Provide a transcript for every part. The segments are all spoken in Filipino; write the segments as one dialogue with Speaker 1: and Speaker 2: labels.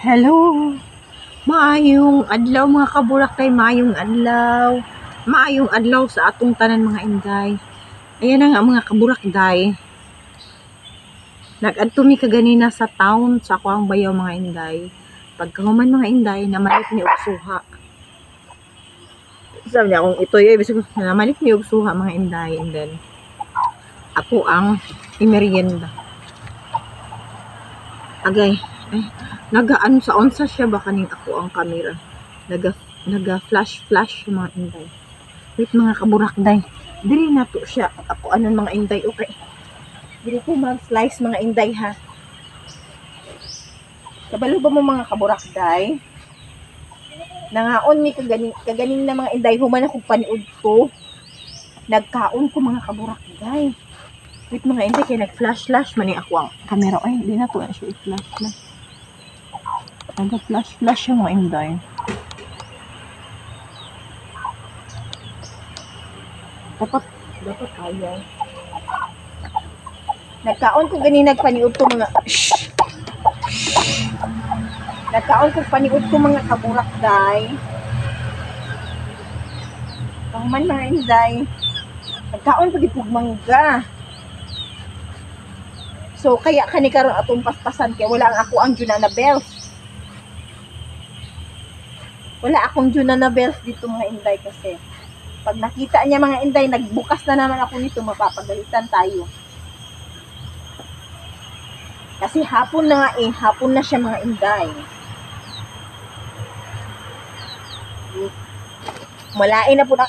Speaker 1: Hello! Maayong adlaw mga kaburakay, maayong adlaw. Maayong adlaw sa atong tanan mga inday. Ayan na nga mga kaburakday. Nag-adto mi kaganina sa town sa ako ang bayaw mga inday. Pagkahuman mga inday, namalit ni og suha. Sabi niya kung ito yung ibig namalit ni og suha mga inday. And then, ako ang imerienda. Agay, nagaan sa onsa siya ba kaning ako ang camera. Naga flash yung mga inday. Wait mga kaburakday. Dili na to siya. Ako anon mga inday, okay. Dili ko mag-slice mga inday ha. Kabalo ba mo mga kaburakday? Nangaon mi kaganing na mga inday. Human akong paniud ko. Nagkaon ko mga kaburakday. Wait mga inday, kaya nag-flash mani ako ang camera. Ay, di na to na siya i-flash. Nag-flash yung mga inday. Dapat kaya. Nagkaon ko gani nagpaniud ko mga Nagkaon ko paniud ko mga kaburakday. Pangman mga inday. Nagkaon ko dipog mangga. So kaya kani karon atong paspasan kay wala ang ako ang Junana Bells. Wala akong Junana Bells dito mga inday kasi pag nakita niya mga inday, nagbukas na naman ako nito, mapapagalitan tayo. Kasi hapon na nga hapon na siya mga inday. Malain na po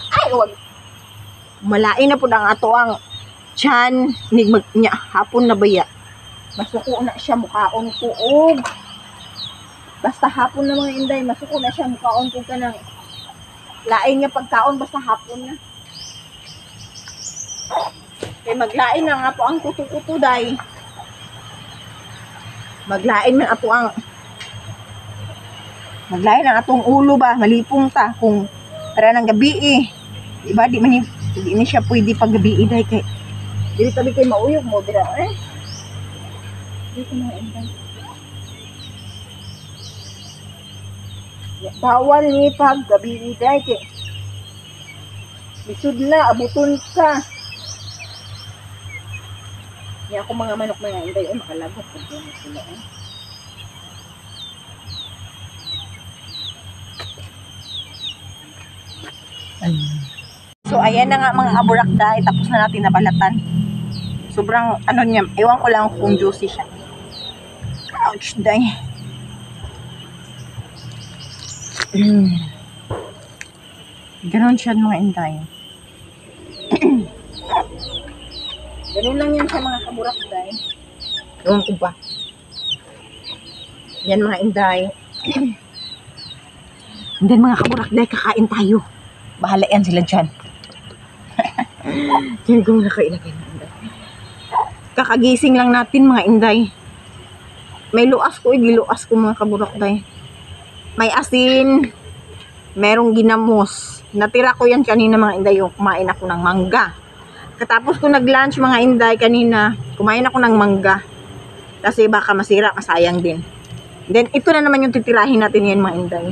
Speaker 1: malain na po ang ato ang tiyan, niya, hapon na baya. Masuko na siya, mukaon ko og. Basta hapon na mga inday, masuko na siya, mukaon ko ka ng lain nga pagkaon basta hapon na. Kaya maglain na nga po ang kuto-kuto day. Maglain man ato ang maglain ang atong ulo ba, malipong ta kung para ng gabi Diba di ni siya pwede pag gabi day kay dili tabi kay mauyog mo dira Dito mga inday. Bawal ni pag gabi day kay bisud na abuton ka. Niya ako mga manok mga inday makalagot pag sila So ayan na nga mga kaburakday, tapos na natin nabalatan. Sobrang ano niya, ewan ko lang kung juicy siya. Ouch, day. Ganon siya mga inday. Ganon lang yan sa mga kaburakday. Ewan ko ba. Yan mga inday. And then mga kaburakday, kakain tayo. Bahala yan sila dyan. Yan kung nakailagay na inday. Kakagising lang natin mga inday. May luas ko, giluas ko mga kaburakday. May asin, merong ginamos. Natira ko yan kanina mga inday, yung kumain ako ng mangga. Katapos ko nag-lunch mga inday kanina, kumain ako ng mangga. Kasi baka masira, masayang din. Then ito na naman yung titirahin natin yan mga inday.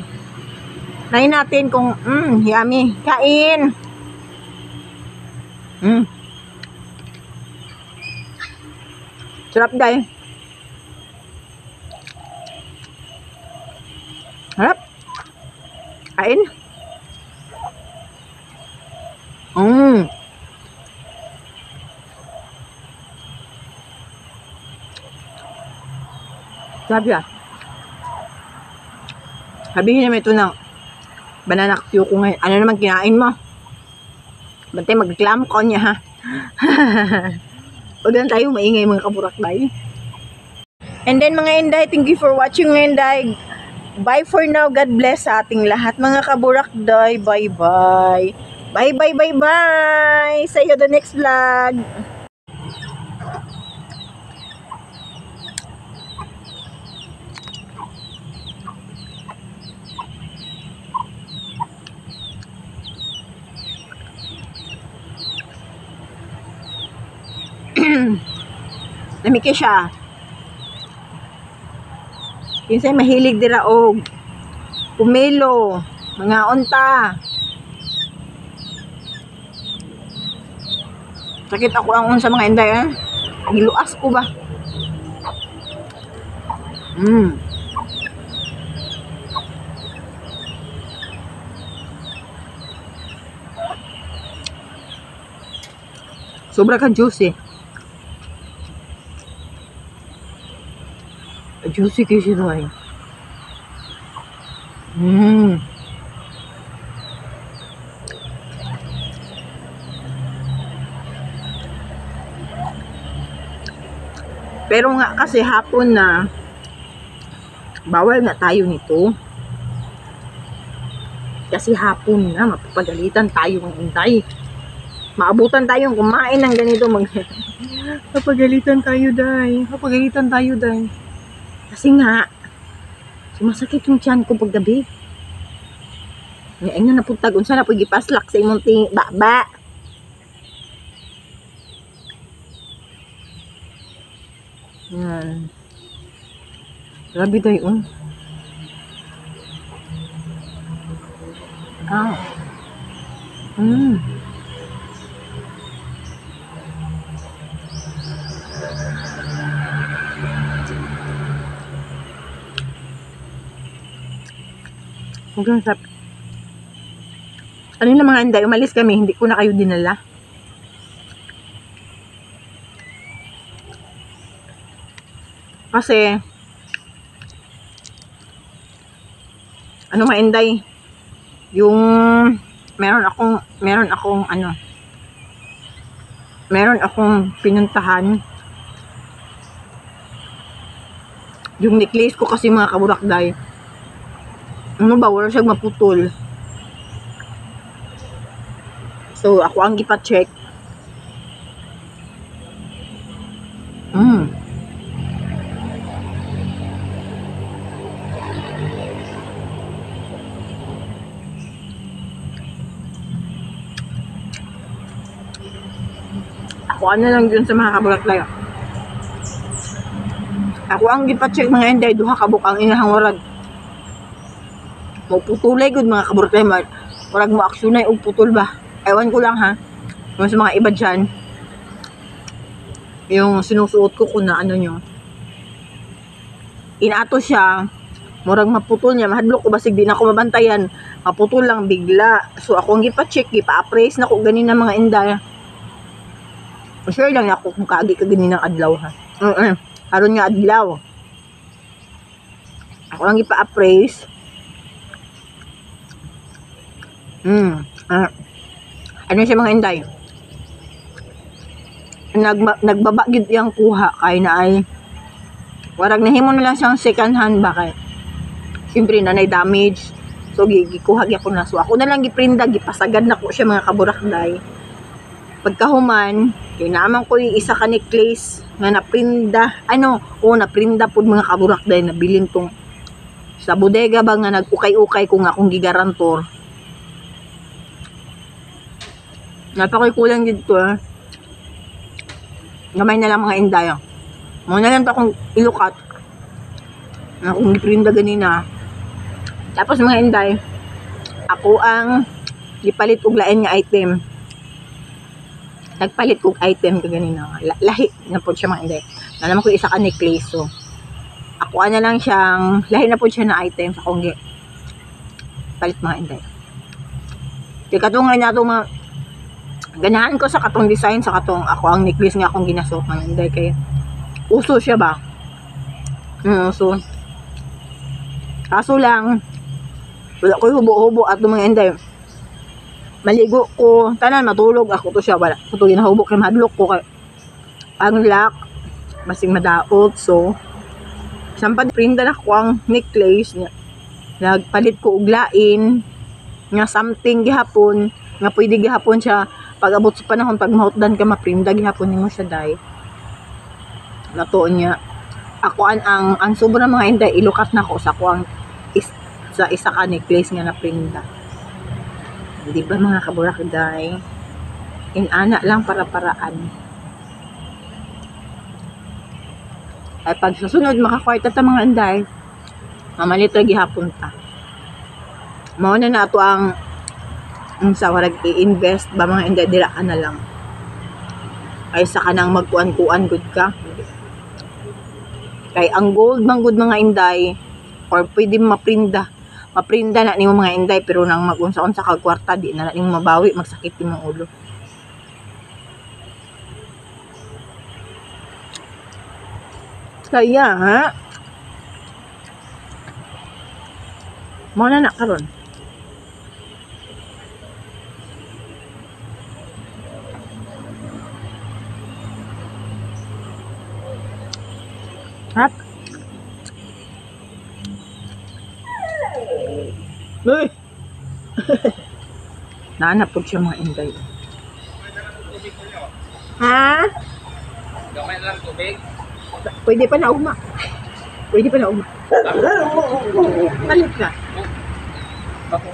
Speaker 1: Nahin natin kung, yummy. Kain! Sarap dahil. Harap. Kain. Sabi sabihin naman ito ng banana Q ko ngayon. Ano naman kinain mo? Bantay mag-clam ko niya ha. Huwag lang tayo maingay mga kaburakday. And then mga inday, thank you for watching mga inday. Bye for now. God bless sa ating lahat mga kaburakday. Bye-bye. Bye-bye. See you the next vlog. Lamig siya. Kinsay mahilig dira og pumelo, mga unta. Sakit ako ang unsa mga inday, ha? Giluas ko ba? Sobra ka juicy. Juicy kayo siya ay. Pero nga kasi hapon na bawal na tayo nito. Kasi hapon na mapapagalitan tayo ng intay. Maabutan tayong kumain ng ganito Papagalitan tayo, day. Papagalitan tayo, day. Kasi nga, sumasakit yung tiyan ko paggabi. Ngayon na napuntag. Unsa na po gipaslak sa imong baba. Yan. Grabe, day, Ah. Hanggang sa ano na mga inday, umalis kami, hindi ko na kayo dinala. Kasi ano mga inday, yung meron akong pinuntahan. Yung necklace ko kasi mga kaburakday, ano ba, wala siyang maputol. So, ako ang ipa-check. Ako ano lang dun sa mga kabulaklay. Ako ang ipa-check mga inday, duha kabuk ang inahang warag. Putulay gud mga kabulaklay, warag mo aksyon og putol ba. Ewan ko lang ha. Yung sa mga iba dyan, yung sinusuot ko kung na ano nyo. Inato siya, murag maputol niya, mahadlok ko basig di na ako mabantayan. Maputol lang bigla. So ako ang gipa-check, gipa-appraise na ko ganin na mga inday. Sure lang ako kung kaagi ka ganin ng adlaw ha. Haron nga adlaw. Ako lang gipa-appraise. Ano siya mga inday? Nagbaba gid yang kuha kay na ay warag nahimo na lang siyang second hand ba kay siyempre nanay damage. So gikuha gyapon na. So ako na lang giprinda, gipasagad na ko siya mga kaburakday. Pagkahuman kay naaman ko isa ka necklace nga naprinda. Naprinda pud mga kaburakday, nabilin tong sa bodega ba nga nag-ukay-ukay ko nga akong gigarantor. Napakoy kulang dito gamay na lang mga inday. Muna lang to akong ilukat na akong giprinda ganina. Tapos mga inday, ako ang gipalit og lain nga item. Nagpalit og item ka ganina. Lahi na po siya mga inday. Naman ko isa ka necklace. So ako na lang siyang lahi na po siya na item sa akong palit mga inday. Kaya katong nga nato mga ganahan ko sa katong design sa katong ako ang necklace nga akong ginasuot mga inday kay uso siya ba. So kaso lang wala ko hubo-hubo at mga inday. Maligo ko, tanan matulog ako to siya, wala ko to ginahubo kay madlok ko kay ang lock masing madaot. So sampad prinda na ko ang necklace niya. Nagpalit ko og lain nga something gihapon nga pwede gihapon siya pag abot sa panahon pag mahutdan ka maprinda gihapon nimo siya day. Natuon niya. Ako ang sobra mga inday ilukat na ko sa ako ang sa isa ka necklace nga na prinda. Di ba mga kaburakday? Inana lang para-paraan. Ay pag susunod makakwarta ta mga inday, Mamalit lagi hapon ta. Mao na ato ang sa warag i-invest ba mga inday dira ka na lang. Ay sa kanang magkuan-kuan gud ka. Kay ang gold man gud mga inday or pwede maprinda. Maprinda na nimo mga inday pero nang magunsa-unsa kag kwarta di na nimo mabawi magsakit imong ulo. Kaya ha. Mo na karon. Hap. Uy. Naanap po siya mga inday. Ha?
Speaker 2: Gamay lang tubig.
Speaker 1: Pwede pa na ugma. Pwede pa na ugma. Palit ka.
Speaker 2: Ako.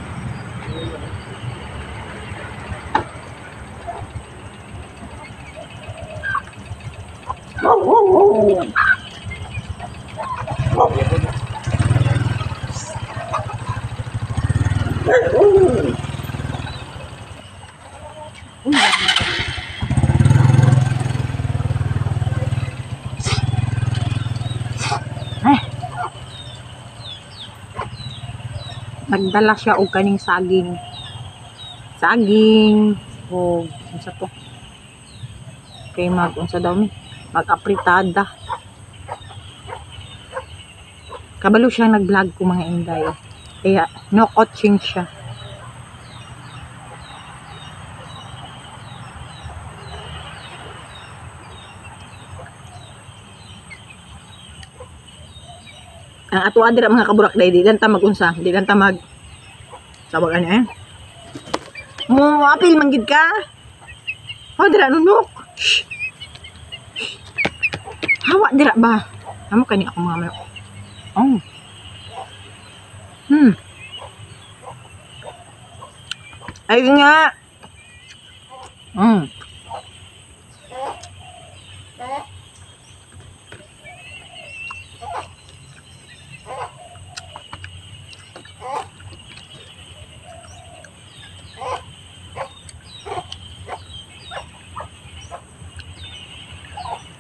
Speaker 1: Nagdala siya og kaning saging. Saging. O, unsa to? Kay unsa daw ni? Mag-apritada. Kabalo siya nag-vlog ko mga inday. Kaya, no coaching siya. Ang ato adira mga kaburak day di lang ta magunsa, di lang ta mag sabag ani mo apil manggid ka. Oh dira nunok. Shh. Hawa dira ba? Amo kani ako mga manok. Oh. Ay nga.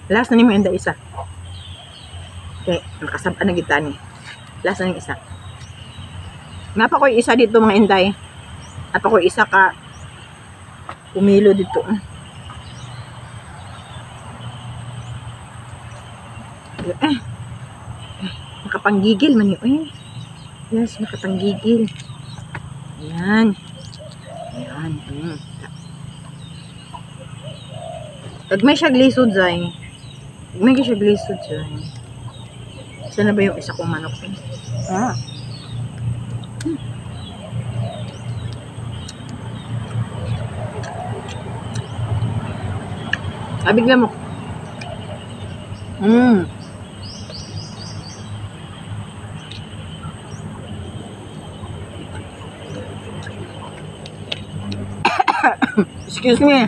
Speaker 1: Last na ni mo enda isa. Okay, nakasabaan na kita ni. Last na ni isa. Napa ko isa dito mga inday. Napa ko isa ka kumilo dito. Nakapanggigil man yun. Yes, nakapanggigil. Ayan. Ayan. Pag may siya glisod dyan. May siya glisod dyan. Saan na ba yung isa kong manok? Ah. Bigla mo. Excuse me.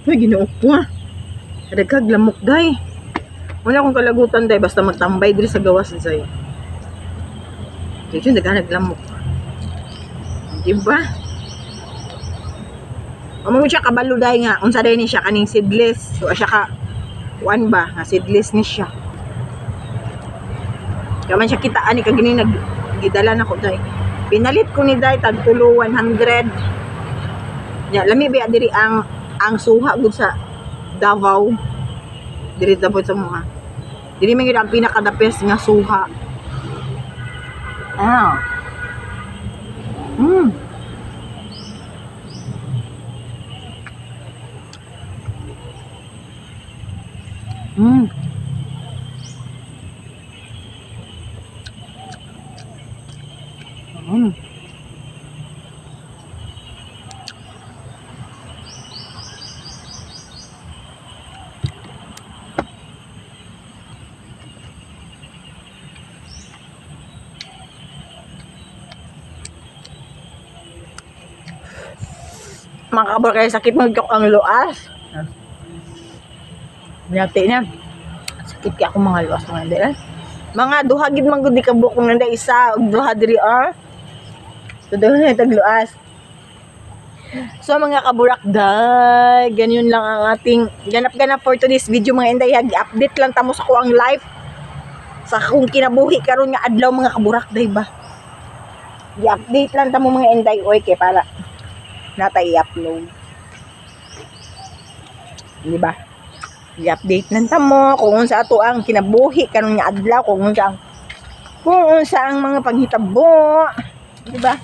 Speaker 1: Ay, ginook po ah. Kadagkag lamok day. Wala akong kalagutan day. Basta magtambay diri sa gawas day. Dito naghanag lamok. Diba? Amo siya kabalo day nga. Unsa day ni siya kaning seedless. So siya ka one ba? Nga seedless ni siya. Kaman siya kitaan ni kagini nagidala na ko day. Pinalit ko ni day tag tulo 100. Ya, lami ba diri ang suha gud sa Davao. Diri Davao sa mga. Diri man gyud ang pinaka-the-best nga suha. Ah. Mga kabor kaya sakit mag-jok ang luas. Yati na. Sakit kaya ako mga luwas mga inday. Mga duha gid man gud di kabuk kung nanda isa ug duha diri So duha na tagluas. So mga kaburakday, ganyan lang ang ating ganap-ganap for today's video mga inday. Update lang tamo sa ko ang life sa kung kinabuhi karon nga adlaw mga kaburakday ba. I-update lang tamo mga inday oy kay para natay i-upload. Di ba? I-update lang tamo kung unsa ato ang kinabuhi karon nga adlaw kung unsa ang mga panghitabo, di ba?